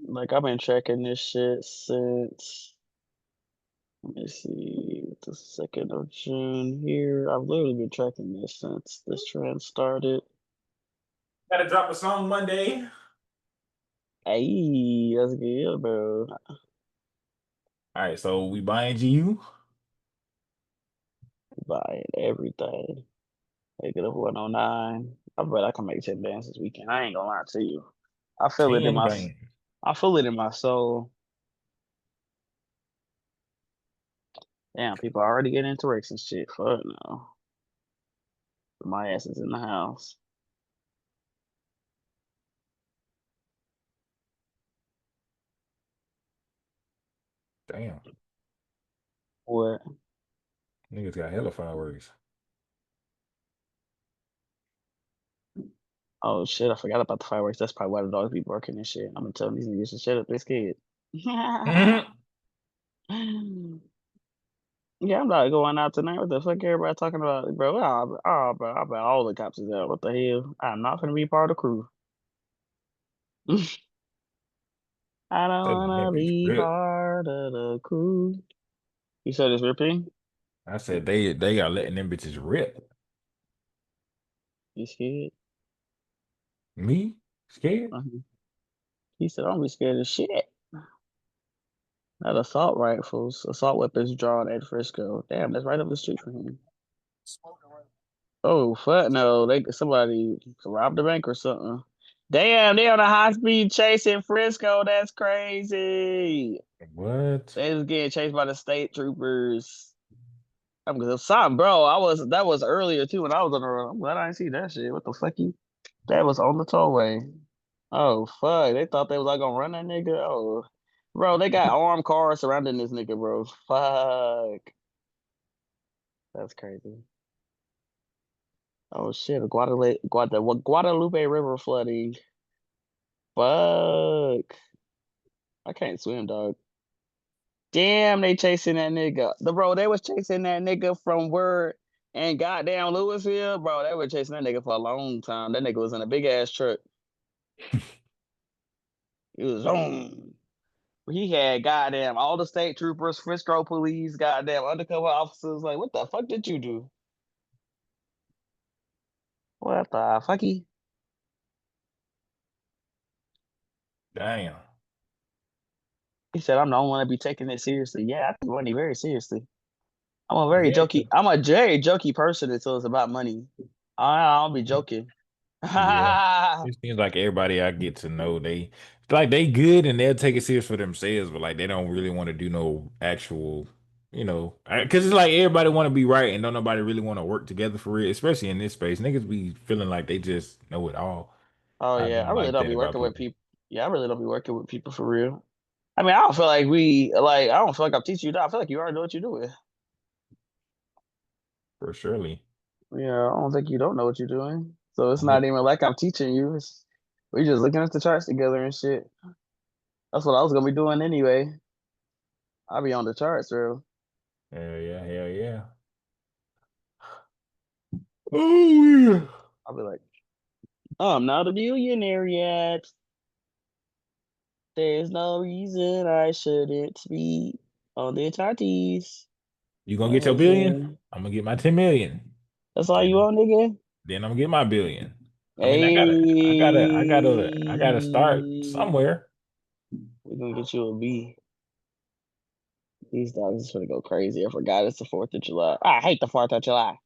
Like I've been tracking this shit since. Let me see, the 2nd of June here. I've literally been tracking this since this trend started. Gotta drop a song Monday. Hey, that's good, bro. All right, so we buying GU. Buying everything. Make it up 109. I bet I can make 10 bands this weekend. I ain't gonna lie to you. I feel it in 10 my, bands. I feel it in my soul. Damn, people are already getting into Rex and shit. Fuck no. My ass is in the house. Damn. What? Niggas got hella fireworks. Oh shit, I forgot about the fireworks. That's probably why the dogs be barking and shit. I'm gonna tell these niggas to shut up, this kid. Yeah, I'm not going out tonight. What the fuck everybody talking about, bro? Bro, I bet all the cops is out. What the hell? I'm not gonna be part of the crew. I don't Telling wanna that bitch be rip. part of the crew. You said it's ripping? I said they got letting them bitches rip. You scared? Me? Scared? Uh-huh. He said, I'm be scared of shit. Not assault rifles, assault weapons drawn at Frisco. Damn, that's right up the street from him. Oh, fuck no. Somebody robbed the bank or something. Damn, they on a high speed chase in Frisco. That's crazy. What? They was getting chased by the state troopers. I'm sorry, bro. That was earlier too when I was on the road. I'm glad I didn't see that shit. What the fuck you? That was on the tollway. Oh fuck. They thought they was like gonna run that nigga. Oh bro, they got armed cars surrounding this nigga, bro. Fuck. That's crazy. Oh shit, Guadalupe River flooding. Fuck. I can't swim, dog. Damn, they chasing that nigga. They was chasing that nigga from where and goddamn Louisville, bro. They were chasing that nigga for a long time. That nigga was in a big ass truck. He was on. He had goddamn all the state troopers, Frisco police, goddamn undercover officers. Like, what the fuck did you do? What the fucky? Damn. He said, I'm the only one to be taking it seriously. Yeah, I take money very seriously. Yeah, I'm a very jokey person until it's about money. I'll be joking. yeah. It seems like everybody I get to know, they good and they'll take it serious for themselves, but like they don't really want to do no actual, because it's like everybody want to be right and don't nobody really want to work together for real, especially in this space. Niggas be feeling like they just know it all. Oh I yeah, I don't really like don't that be about working with people. people. Yeah, I really don't be working with people for real. I mean, I don't feel like I'm teaching you that. I feel like you already know what you're doing. For surely. Yeah, I don't think you don't know what you're doing. So it's I'm look, not even like I'm teaching you. We just looking at the charts together and shit. That's what I was gonna be doing anyway. I'll be on the charts, bro. hell yeah, hell yeah. Oh yeah. I'll be like, oh, I'm not a billionaire yet. There's no reason I shouldn't be on the charties. You gonna get your Oh, billion? yeah. I'm gonna get my 10 million. That's all you Then want, nigga? then I'm gonna get my billion. I mean, I gotta start Hey. somewhere. We're gonna get you a B. These dogs is gonna go crazy. I forgot it's the 4th of July. I hate the 4th of July.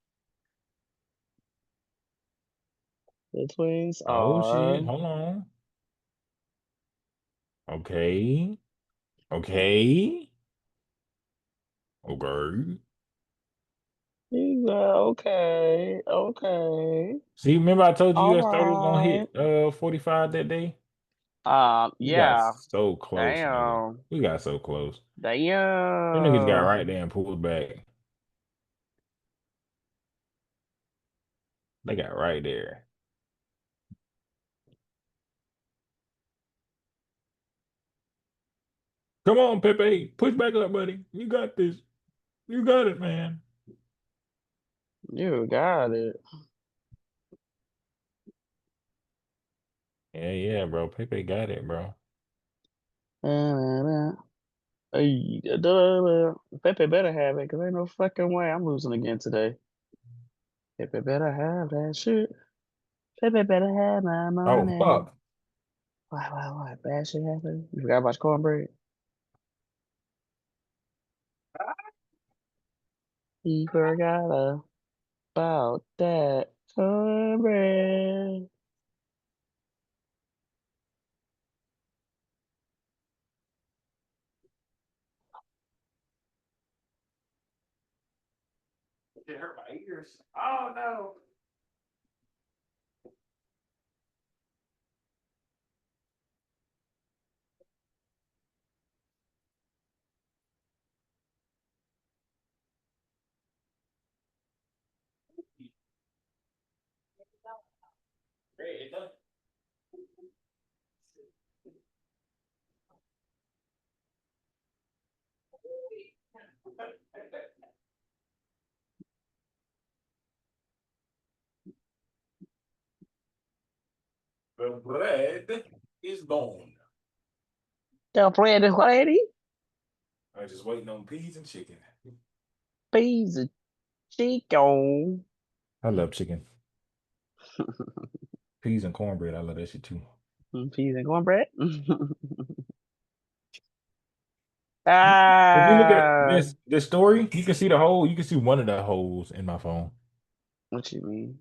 The twins Oh shit, are hold on. Okay, okay, okay. okay, okay. See, remember I told you All US 30 was gonna right. hit 45 that day? We got Yeah. so close, nigga. Damn. We got so close. Them niggas got Damn. right there and pulled back. They got right there. Come on, Pepe. Push back up, buddy. You got this. You got it, man. You got it. Yeah, yeah, bro. Pepe got it, bro. Hey, Pepe better have it, because ain't no fucking way I'm losing again today. Pepe better have that shit. Pepe better have my Oh money. fuck. Why? Bad shit happen? You forgot about your cornbread? He forgot about that cornbread. It hurt my ears. Oh no. The bread is gone. The bread is ready. I'm just waiting on peas and chicken. Piece of chicken. I love chicken. Peas and cornbread. I love that shit too. Peas and cornbread. If you look at Ah, this story, you can see the hole. You can see one of the holes in my phone. what you mean?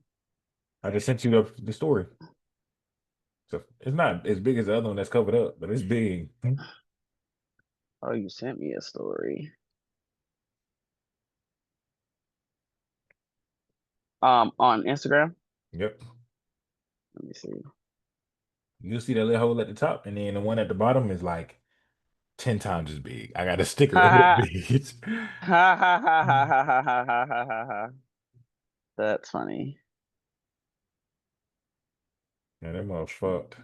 I just sent you the story. So it's not as big as the other one that's covered up, but it's big. Oh, you sent me a story. On Instagram. Yep. Let me see. You'll see that little hole at the top, and then the one at the bottom is like 10 times as big. I got a sticker Ha of it, ha bitch. ha ha ha ha ha ha ha ha ha ha ha. That's funny. Yeah, that mother's fucked.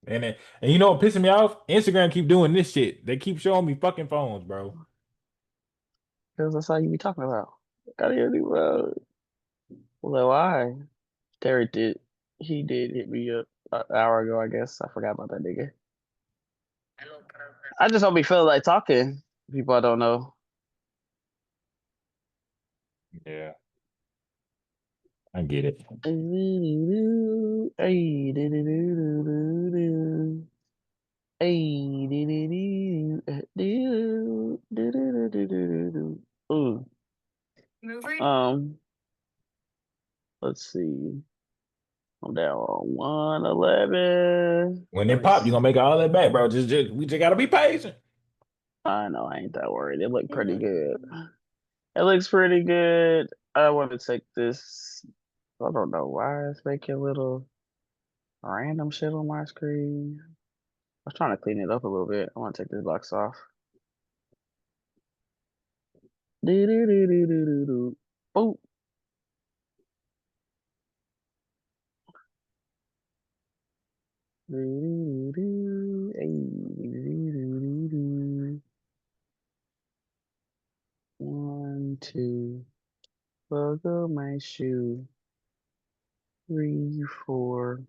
And you know what pissing me off? Instagram keep doing this shit. They keep showing me fucking phones, bro. Because that's all you be talking about. Gotta hear me, bro. Well, why? Terry did. He did hit me up an hour ago, I guess. I forgot about that nigga. I just don't be feeling like talking. People I don't know. Yeah, I get it. Hey, hey, Ooh. Let's see. I'm down on 111. When they Let me pop, you see. gonna make all that back, bro. We just gotta be patient. I know I ain't that worried. It looked pretty good. It looks pretty good. I want to take this. I don't know why it's making little random shit on my screen. I was trying to clean it up a little bit. I want to take this box off. Do do do do do do do. Oh, do do do do. Hey, do do do do. One, two. Buckle my shoe. Three, four.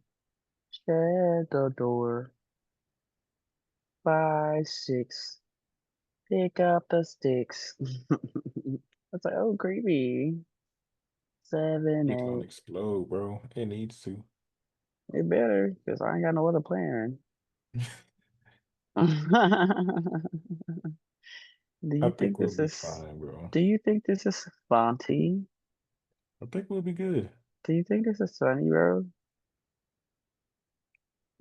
Shut the door. Five, six. Pick up the sticks. I was like, oh, creepy. Seven, It's gonna eight. explode, bro. It needs to. It better, because I ain't got no other plan. Do I you think think we'll this be is fine, bro. do you think this is funny? I think we'll be good. Do you think this is funny, bro?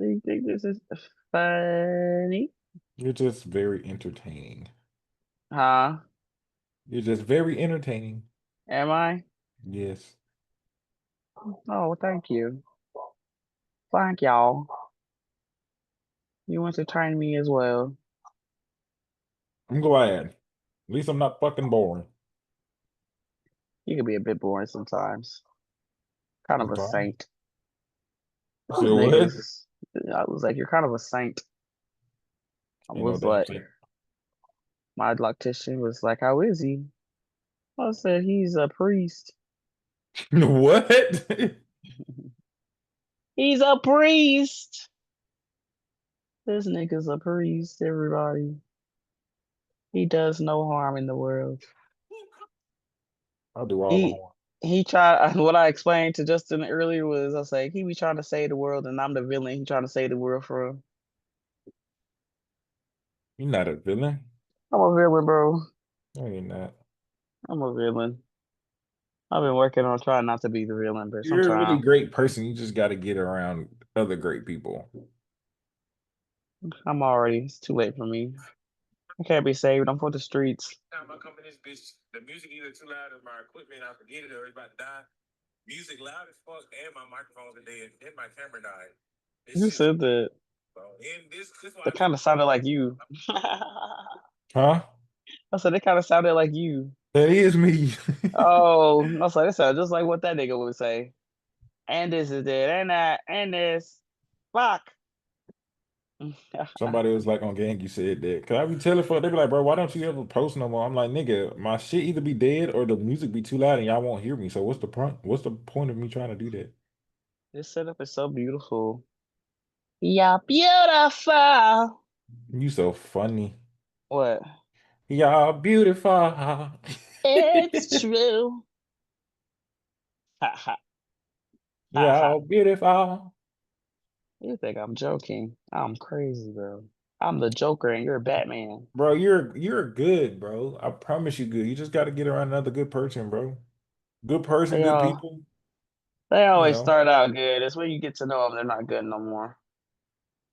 Do you think this is funny? You're just very entertaining. Huh? You're just very entertaining. Am I? Yes. Oh, well, thank you. Thank y'all. You entertain me as well. I'm glad. At least I'm not fucking boring. You can be a bit boring sometimes. Kind of a Sometimes. saint. You These said what? niggas. I was like, you're kind of a saint. I Ain't no was damn like, thing. my loctician was like, how is he? I said, he's a priest. What? He's a priest. This nigga's a priest, everybody. He does no harm in the world. I'll do all the He harm. he tried what I explained to Justin earlier was I say he be trying to save the world and I'm the villain he trying to save the world from. You're not a villain. I'm a villain, bro. No, you're not. I'm a villain. I've been working on trying not to be the villain, but You're a really sometimes great person. You just got to get around other great people. I'm already it's too late for me. I can't be saved. I'm for the streets. Time I come in this bitch, the music either too loud or my equipment, I forget it or it's about to die. Music loud as fuck, and my microphones are dead, and my camera died. This Who shit's said that? and this is why That I be. kind of sounded like you. I Huh? said it kind of sounded like you. That is me. Oh, I was like, that sounded just like what that nigga would say. And this is it, and that, and this. Fuck. Somebody was like on gang, you said that. Cause I be telling folk, they be like, bro, why don't you ever post no more? I'm like, nigga, my shit either be dead or the music be too loud and y'all won't hear me. So what's the point? What's the point of me trying to do that? This setup is so beautiful. Yeah, beautiful. You so funny. What? Y'all beautiful. It's true. Ha ha ha ha. Y'all beautiful. You think I'm joking? I'm crazy, bro. I'm the Joker and you're Batman. Bro, you're good, bro. I promise you good. You just gotta get around another good person, bro. Good person, They good all people, they you always know. start out good. It's when you get to know them, they're not good no more.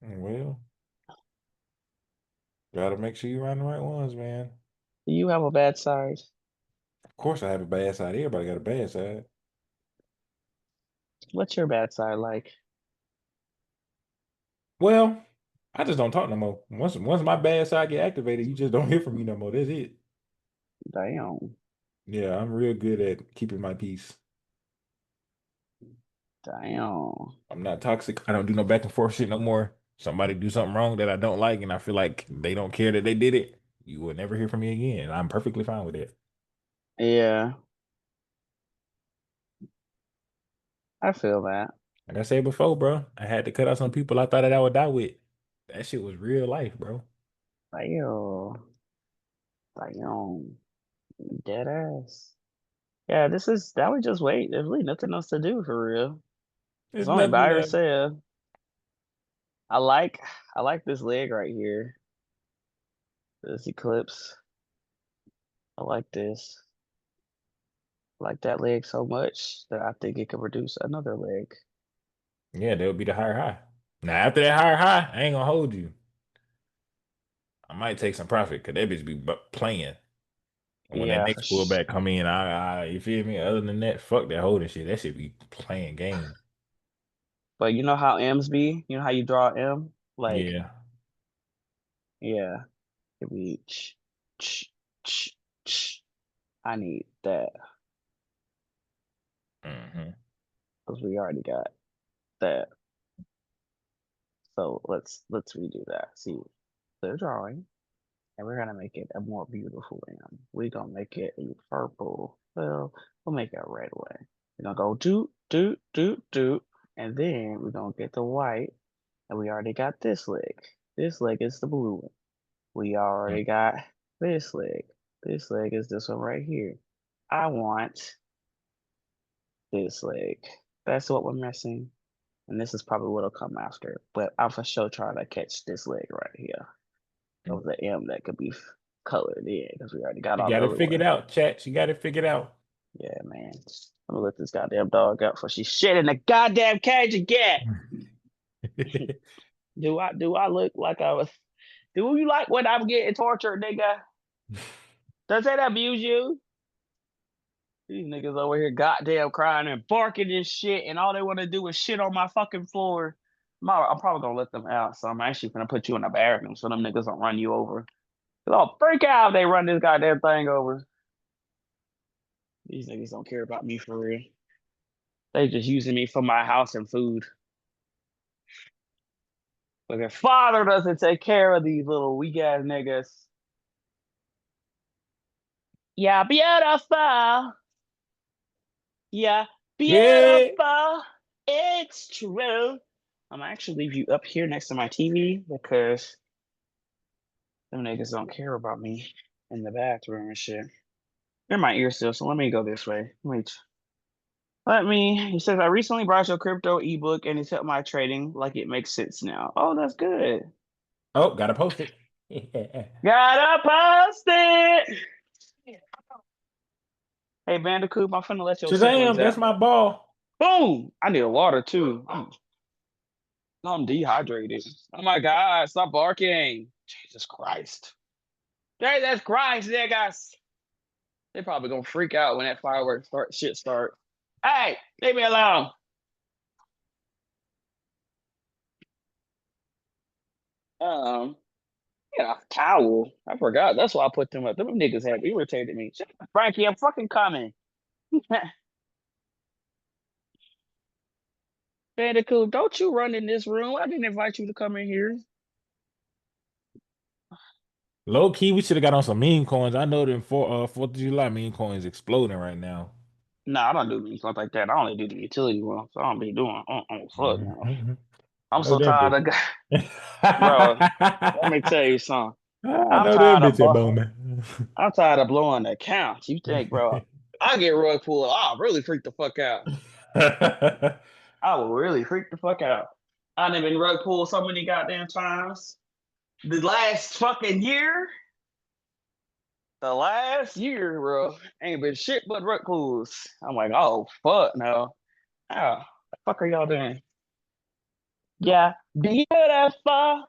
Well, gotta make sure you around the right ones, man. Do you have a bad side? Of course I have a bad side. Everybody got a bad side. What's your bad side like? Well, I just don't talk no more. Once my bad side get activated, you just don't hear from me no more. That's it. Damn. Yeah, I'm real good at keeping my peace. Damn. I'm not toxic. I don't do no back and forth shit no more. Somebody do something wrong that I don't like, and I feel like they don't care that they did it. You will never hear from me again. I'm perfectly fine with it. Yeah, I feel that. Like I said before, bro, I had to cut out some people I thought that I would die with. That shit was real life, bro. Damn. Damn. Dead ass. Yeah, this is that we just wait. There's really nothing else to do for real. It's There's only nothing buy or left. sell. I like I like this leg right here. This eclipse. I like this. I like that leg so much that I think it could produce another leg. Yeah, that would be the higher high. Now after that higher high, I ain't gonna hold you. I might take some profit because that bitch be playing. And when that Yeah, for next sh pullback come in, you feel me? Other than that, fuck that holding shit. That shit be playing game. But you know how M's be? You know how you draw M? Like, Yeah. yeah, it be ch, ch, ch. I need that Hmm. because we already got that. So let's redo that. See, the drawing, and we're gonna make it a more beautiful M. We're gonna make it a purple. Well, we'll make it a red one. We're gonna go doot doot doot doot, and then we're gonna get the white, and we already got this leg. This leg is the blue one. We already got this leg. This leg is this one right here. I want this leg. That's what we're missing. And this is probably what'll come after. But I'll for sure try to catch this leg right here. Of the M that could be colored in because we already got You all the got it other figured ones. out, chat. You got it figured out. Yeah, man. I'm gonna let this goddamn dog out for she shit in the goddamn cage again. Do I look like I was do you like when I'm getting tortured, nigga? Does that abuse you? These niggas over here goddamn crying and barking and shit, and all they want to do is shit on my fucking floor. I'm probably gonna let them out, so I'm actually gonna put you in the bathroom so them niggas don't run you over. Cause I'll freak out if they run this goddamn thing over. These niggas don't care about me for real. They just using me for my house and food. But their father doesn't take care of these little weak ass niggas. Yeah, beautiful. Yeah, Yeah. beautiful. It's true. I'm gonna actually leave you up here next to my TV because them niggas don't care about me in the bathroom and shit. They're my ear still, so let me go this way. He says, I recently bought your crypto ebook and it's helped my trading like it makes sense now. Oh, that's good. Oh, gotta post it. Yeah. Gotta post it. Hey, Bandicoot, I'm finna let your siblings Shazam, that's out. my ball. Boom! I need a water too. I'm dehydrated. Oh my God, stop barking. Jesus Christ. Jesus Christ, niggas. They probably gonna freak out when that fireworks start. Hey, leave me alone. Um, yeah, towel. I forgot. That's why I put them up. Them niggas have irritated me. Shut up, Frankie, I'm fucking coming. Bandicoot, don't you run in this room. I didn't invite you to come in here. Low key, we should have got on some meme coins. I know them for 4th of July meme coins exploding right now. Nah, I don't do stuff like that. I only do the utility ones. I don't be doing. Fuck no. Mhm. I I'm know so that tired of, bitch. bro. Let me tell you something. I I'm know that tired of, bitch at moment. I'm tired of blowing the accounts. You think, bro? I get rug pulled. I'll really freak the fuck out. I will really freak the fuck out. I done been rug pulled so many goddamn times. The last fucking year, the last year, bro, ain't been shit but rug pulls. I'm like, oh fuck no. How the fuck are y'all doing? Yeah, beautiful.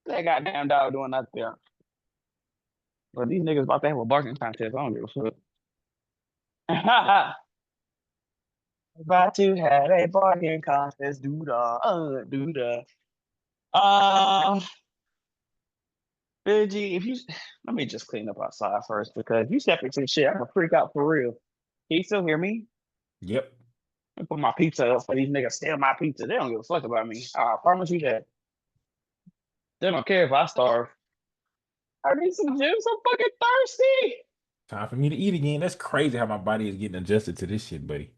That goddamn dog doing nothing there. But these niggas about to have a barking contest. I don't give a fuck. About to have a barking contest, do the. Um, Benji, if you let me just clean up outside first because if you step into shit, I'm gonna freak out for real. Can you still hear me? Yep. I put my pizza up for these niggas steal my pizza. They don't give a fuck about me. I promise you that. They don't care if I starve. I need some juice. I'm fucking thirsty. Time for me to eat again. That's crazy how my body is getting adjusted to this shit, buddy.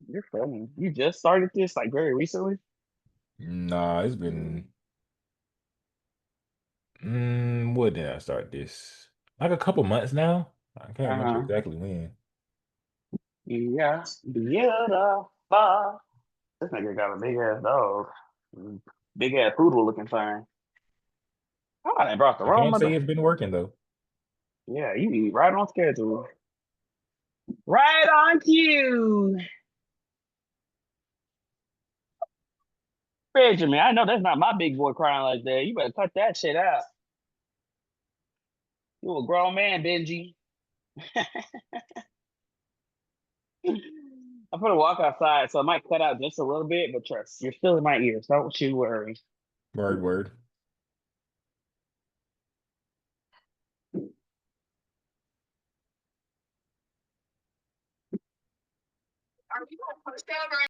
You're funny. You just started this like very recently. Nah, it's been what did I start this? Like a couple months now. I can't remember Uh-huh. exactly when. Yeah, beautiful. This nigga got a big ass dog. Big ass poodle looking thing. Oh, I done brought the I wrong can't mother. say it's been working though. Yeah, you eat right on schedule. Right on cue. Benjamin, I know that's not my big boy crying like that. You better cut that shit out. You a grown man, Benji. I'm gonna walk outside, so I might cut out just a little bit, but trust, you're still in my ears. Don't you worry. Word, word.